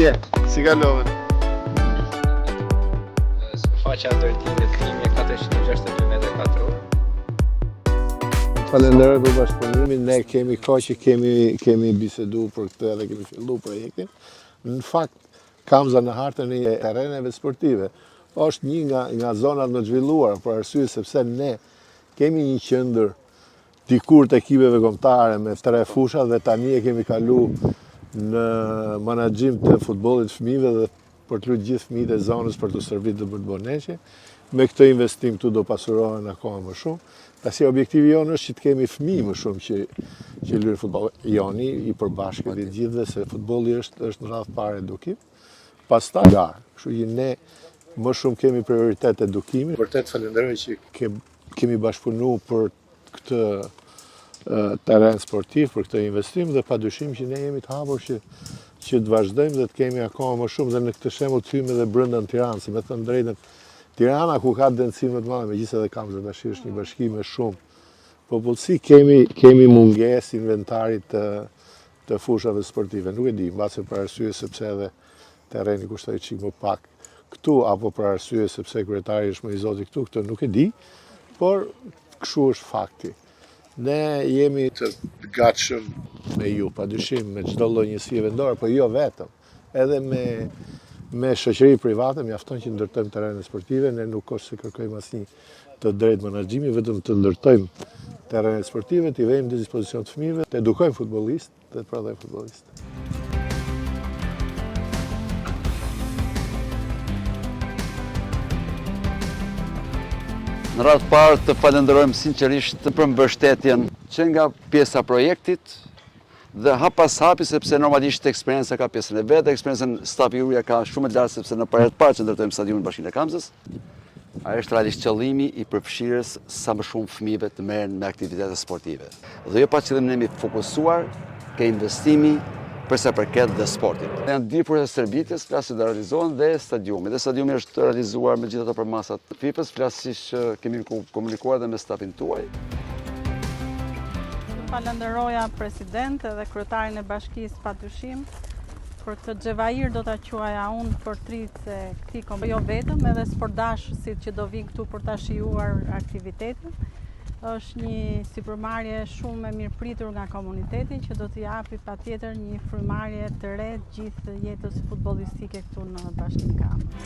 je? Si kalove? Faqa ndërtimit 1462 metra katror. Falenderoj për bashkëpunimin, ne kemi kohë që kemi bisedu për këtë edhe kemi fillu projektin. Në fakt, Kamza në hartën e terreneve sportive është një nga zonat më zhvilluara, për arsye sepse ne kemi një qendër dikur të ekipeve kombëtare me 3 fusha dhe tani e kemi kalu në menaxhim të futbollit fëmijëve dhe për të luajtur gjithë fëmijët e zonës për të servitur për të bërë neqe. Me këtë investim këtu do pasurohen akoma më shumë. Pasi objektivi jonë është që të kemi fëmijë më shumë që luajnë futboll. Joni i përbashkët i gjithëve se futbolli është në radhë parë edukim. Pastaj garë. Kështu që ne më shumë kemi prioritet edukimin. Vërtet falenderoj që kemi bashkëpunuar për këtë terren sportiv, për këtë investim dhe padyshim që ne jemi të hapur që të vazhdojmë dhe të kemi akoma më shumë dhe në këtë shembull të hyjmë edhe brenda në Tiranë, se me thënë drejtën Tirana ku ka densime më të madhe, megjithëse edhe Kamza tash është një bashki me shumë popullsi, kemi mungesë inventarit të fushave sportive. Nuk e di, mbase për arsye sepse edhe terreni kushtoi çik më pak këtu apo për arsye sepse kryetari është më i zoti këtu, këtë nuk e di, por kështu është fakti. Ne jemi të gatshëm me ju, padyshim, me çdo lloj njësie vendore, por jo vetëm, edhe me shoqëri private, mjafton që ndërtojmë terrene sportive, ne nuk është se kërkojmë asnjë të drejtë menaxhimi, vetëm të ndërtojmë terrene sportive, t'i vëjmë në dispozicion të fëmijëve, të edukojmë futbollistë dhe të prodhojmë futbollistë. Në radhë parë të falenderojmë sinqerisht për mbështetjen që nga pjesa projektit dhe hap pas hapi sepse normalisht eksperienca ka pjesën e vetë, eksperiencën stafi juria ka shumë e lartë sepse në herët parë që ndërtojmë stadionin Bashkinë e Kamzës, është realisht qëllimi i përfshirjes sa më shumë fëmijëve të merren me aktivitete sportive. Dhe jo pa qëllim ne jemi fokusuar ke investimi për sa përket dhe sportit. Janë dy proces shërbitjes, flasë të realizohen dhe stadiumi. Dhe stadiumi është realizuar me gjithë ato përmasat të FIFA-s, flasësh kemi komunikuar dhe me stafin tuaj. Falenderoja president dhe kryetarin e bashkisë padyshim për këtë xhevair do ta quaja unë portrit se këtij kombë jo vetëm edhe sportdashësit që do vinë këtu për ta shijuar aktivitetin. Është një sipërmarrje shumë e mirëpritur nga komuniteti që do t'i japi patjetër një frymarrje të re gjithë jetës futbollistike këtu në Bashkinë Kamzës.